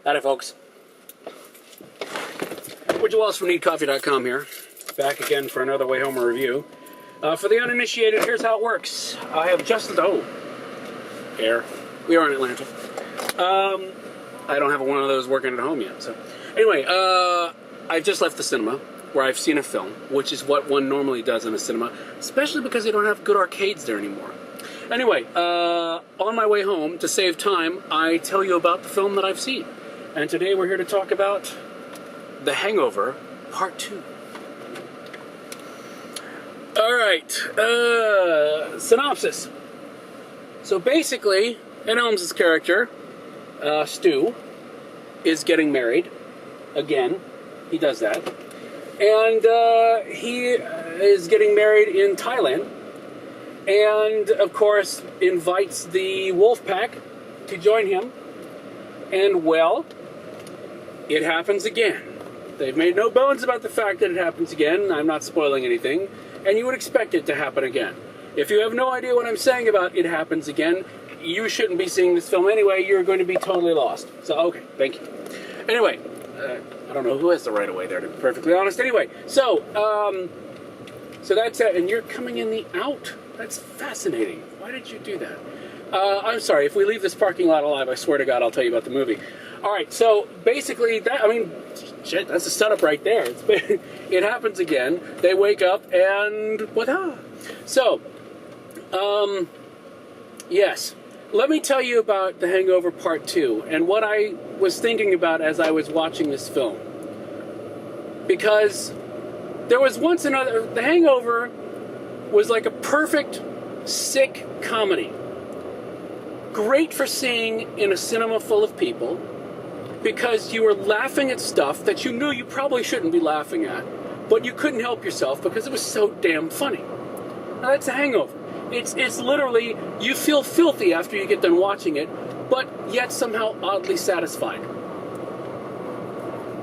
Howdy, folks. Would you Wallace from NeedCoffee.com here. Back again for another Wayhomer review. For the uninitiated, here's how it works. I have just... air. We are in Atlanta. I don't have one of those working at home yet. So, anyway, I've just left the cinema where I've seen a film, which is what one normally does in a cinema, especially because they don't have good arcades there anymore. Anyway, on my way home, to save time, I tell you about the film that I've seen. And today we're here to talk about The Hangover, Part 2. Alright, synopsis. So basically, Ed Helms' character, Stu, is getting married. Again, he does that. And he is getting married in Thailand. And, of course, invites the wolf pack to join him. And, well, it happens again. They've made no bones about the fact that it happens again. I'm not spoiling anything. And you would expect it to happen again. If you have no idea what I'm saying about it happens again, you shouldn't be seeing this film anyway. You're going to be totally lost. So, okay, thank you. Anyway, I don't know who has the right of way there, to be perfectly honest. Anyway, so that's it. And you're coming in the out. That's fascinating. Why did you do that? I'm sorry. If we leave this parking lot alive, I swear to God, I'll tell you about the movie. All right, so basically, shit, that's a setup right there. It happens again. They wake up and voila. So, yes. Let me tell you about The Hangover Part 2 and what I was thinking about as I was watching this film. Because there was once another... The Hangover was like a perfect, sick comedy. Great for seeing in a cinema full of people because you were laughing at stuff that you knew you probably shouldn't be laughing at, but you couldn't help yourself because it was so damn funny. Now that's The Hangover. It's literally, you feel filthy after you get done watching it, but yet somehow oddly satisfied.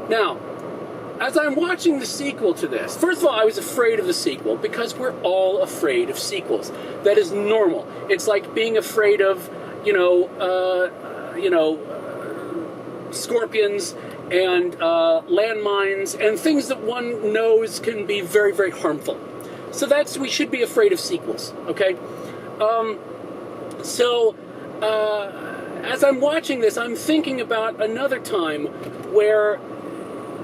Now, as I'm watching the sequel to this, first of all, I was afraid of the sequel because we're all afraid of sequels. That is normal. It's like being afraid of, scorpions and landmines and things that one knows can be very, very harmful. So we should be afraid of sequels, okay? As I'm watching this, I'm thinking about another time where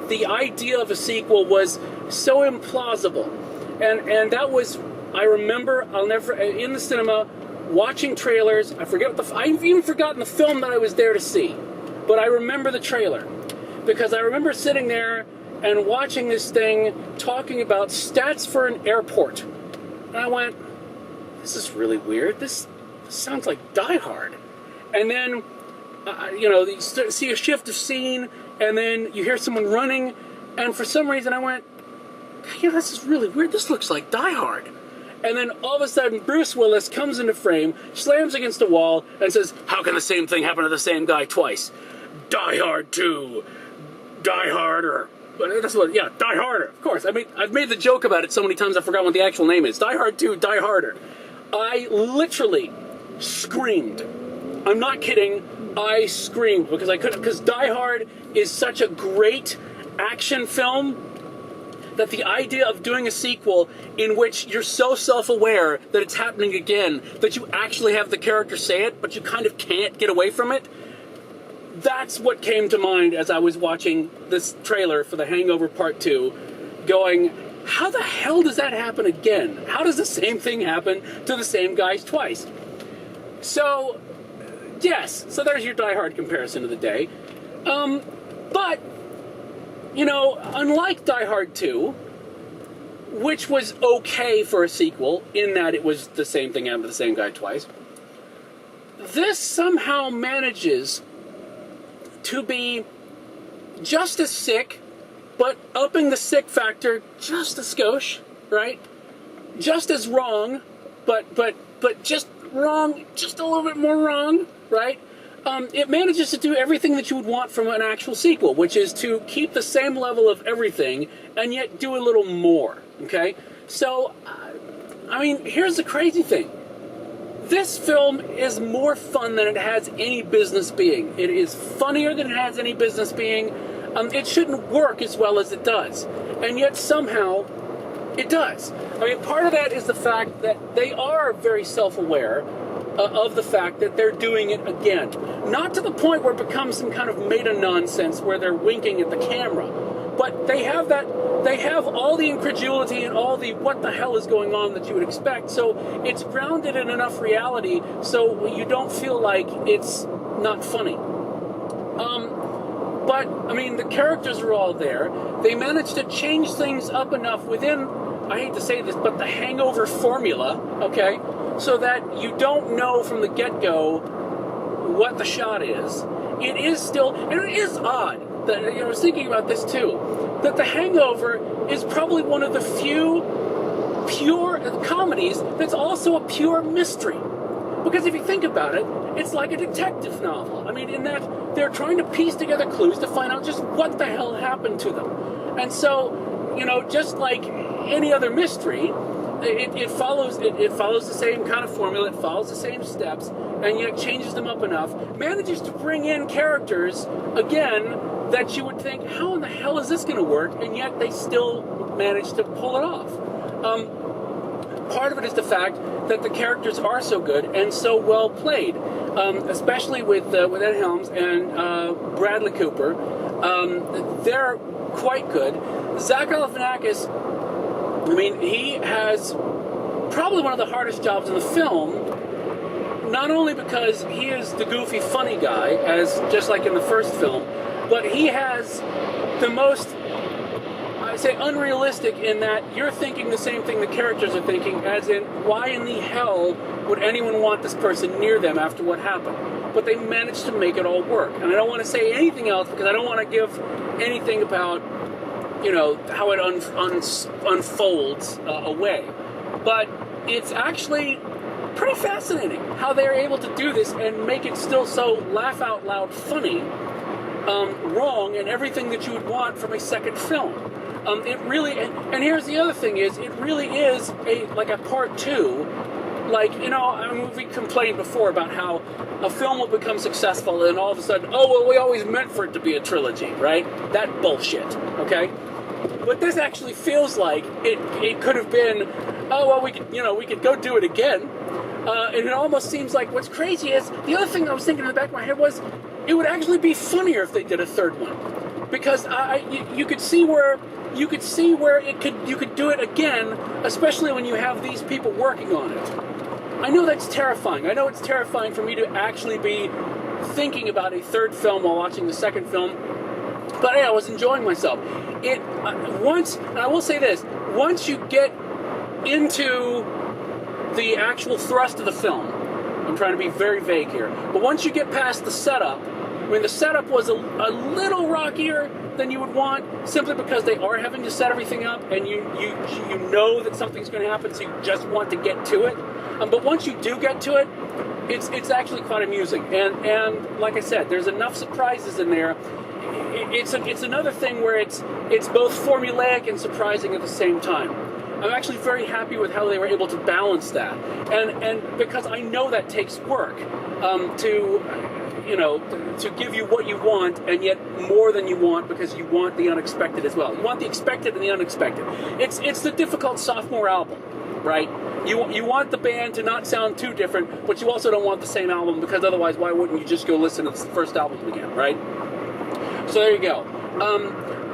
the idea of a sequel was so implausible. And that was, I remember, in the cinema, watching trailers. I've even forgotten the film that I was there to see. But I remember the trailer. Because I remember sitting there and watching this thing talking about stats for an airport. And I went, this is really weird. This sounds like Die Hard. And then, you see a shift of scene, and then you hear someone running, and for some reason I went, this is really weird. This looks like Die Hard. And then all of a sudden, Bruce Willis comes into frame, slams against a wall, and says, how can the same thing happen to the same guy twice? Die Hard 2. Die Harder. Die Harder, of course. I've made the joke about it so many times I forgot what the actual name is. Die Hard 2, Die Harder. I literally screamed. I'm not kidding. I screamed because I couldn't. Because Die Hard is such a great action film that the idea of doing a sequel in which you're so self-aware that it's happening again, that you actually have the character say it, but you kind of can't get away from it, that's what came to mind as I was watching this trailer for The Hangover Part 2, going, how the hell does that happen again? How does the same thing happen to the same guys twice? So, yes, so there's your Die Hard comparison of the day. But, unlike Die Hard 2, which was okay for a sequel, in that it was the same thing happened to the same guy twice, this somehow manages to be just as sick, but upping the sick factor just a skosh, right? Just as wrong, but just wrong, just a little bit more wrong, right? It manages to do everything that you would want from an actual sequel, which is to keep the same level of everything and yet do a little more, okay? So, here's the crazy thing. This film is more fun than it has any business being. It is funnier than it has any business being. It shouldn't work as well as it does. And yet somehow it does. I mean, part of that is the fact that they are very self-aware of the fact that they're doing it again. Not to the point where it becomes some kind of meta-nonsense where they're winking at the camera. But they have all the incredulity and all the what the hell is going on that you would expect. So it's grounded in enough reality so you don't feel like it's not funny. But, I mean, the characters are all there. They managed to change things up enough within, I hate to say this, but the Hangover formula, okay, so that you don't know from the get-go what the shot is. It is still, and it is odd, that, I was thinking about this too, that the Hangover is probably one of the few pure comedies that's also a pure mystery. Because if you think about it, it's like a detective novel. I mean, in that they're trying to piece together clues to find out just what the hell happened to them. And so, just like any other mystery, it follows the same kind of formula, it follows the same steps, and yet changes them up enough, manages to bring in characters, again, that you would think, how in the hell is this going to work? And yet they still manage to pull it off. Part of it is the fact that the characters are so good and so well played, especially with Ed Helms and Bradley Cooper. They're quite good. Zach Galifianakis, I mean, he has probably one of the hardest jobs in the film, not only because he is the goofy, funny guy, as just like in the first film, but he has the most, I say, unrealistic in that you're thinking the same thing the characters are thinking, as in, why in the hell would anyone want this person near them after what happened? But they managed to make it all work. And I don't want to say anything else because I don't want to give anything about, how it unfolds away. But it's actually pretty fascinating how they're able to do this and make it still so laugh out loud funny, wrong, and everything that you would want from a second film. It really, and here's the other thing is, it really is like a part two. Like, I mean, we complained before about how a film will become successful and all of a sudden, oh, well, we always meant for it to be a trilogy, right? That bullshit, okay? But this actually feels like it could have been, oh, well, we could go do it again. And it almost seems like what's crazy is, the other thing I was thinking in the back of my head was, it would actually be funnier if they did a third one. Because you could see where you could do it again, especially when you have these people working on it. I know that's terrifying. I know it's terrifying for me to actually be thinking about a third film while watching the second film. But hey, I was enjoying myself. And I will say this, once you get into the actual thrust of the film, I'm trying to be very vague here, but once you get past the setup, I mean, the setup was a little rockier than you would want, simply because they are having to set everything up, and you know that something's going to happen, so you just want to get to it. But once you do get to it, it's actually quite amusing. And like I said, there's enough surprises in there. It's another thing where it's both formulaic and surprising at the same time. I'm actually very happy with how they were able to balance that, and because I know that takes work to give you what you want, and yet more than you want, because you want the unexpected as well. You want the expected and the unexpected. It's the difficult sophomore album, right? You want the band to not sound too different, but you also don't want the same album, because otherwise why wouldn't you just go listen to the first album again, right? So there you go.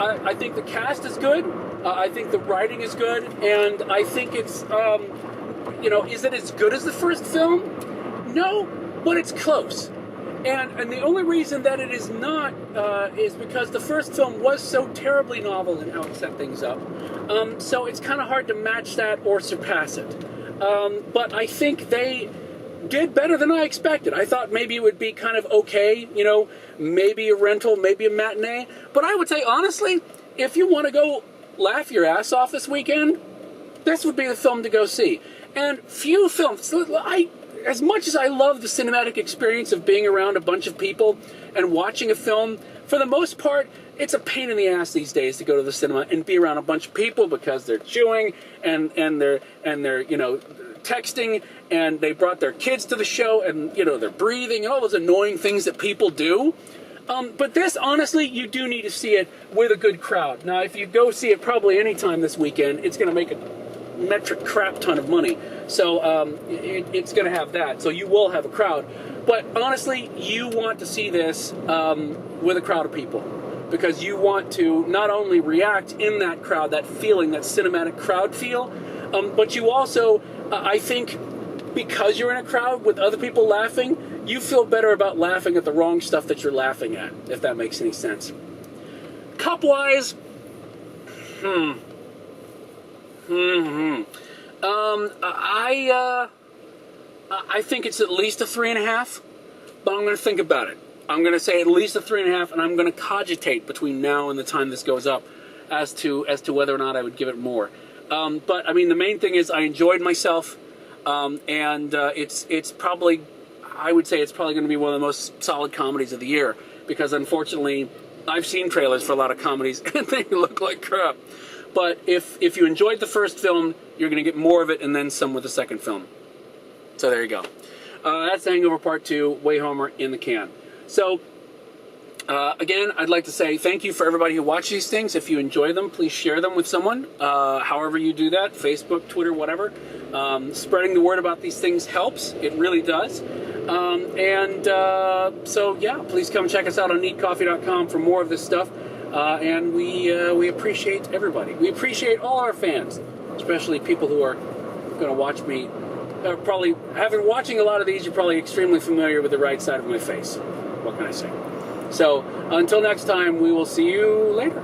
I think the cast is good. I think the writing is good, and I think it's, is it as good as the first film? No, but it's close. And the only reason that it is not is because the first film was so terribly novel in how it set things up. So it's kind of hard to match that or surpass it. But I think they did better than I expected. I thought maybe it would be kind of okay, maybe a rental, maybe a matinee. But I would say, honestly, if you want to go laugh your ass off this weekend, this would be the film to go see. And few films, as much as I love the cinematic experience of being around a bunch of people and watching a film, for the most part, it's a pain in the ass these days to go to the cinema and be around a bunch of people because they're chewing and they're texting, and they brought their kids to the show, and, you know, they're breathing, and all those annoying things that people do. But this, honestly, you do need to see it with a good crowd. Now, if you go see it probably anytime this weekend, it's going to make a metric crap ton of money. So it's going to have that. So you will have a crowd. But honestly, you want to see this with a crowd of people, because you want to not only react in that crowd, that feeling, that cinematic crowd feel, but you also, I think, because you're in a crowd with other people laughing, you feel better about laughing at the wrong stuff that you're laughing at, if that makes any sense. Cup-wise, I think it's at least a 3.5, but I'm going to think about it. I'm going to say at least a 3.5, and I'm going to cogitate between now and the time this goes up as to whether or not I would give it more. But I mean, the main thing is I enjoyed myself, and it's probably, I would say it's probably going to be one of the most solid comedies of the year, because unfortunately I've seen trailers for a lot of comedies and they look like crap. But if you enjoyed the first film, you're going to get more of it and then some with the second film. So there you go. That's Hangover Part 2, Wayhomer in the can. So, again, I'd like to say thank you for everybody who watches these things. If you enjoy them, please share them with someone. However you do that, Facebook, Twitter, whatever. Spreading the word about these things helps. It really does. So, yeah, please come check us out on neatcoffee.com for more of this stuff. And we appreciate everybody. We appreciate all our fans, especially people who are going to watch me. Probably, having watching a lot of these, you're probably extremely familiar with the right side of my face. What can I say? So, until next time, we will see you later.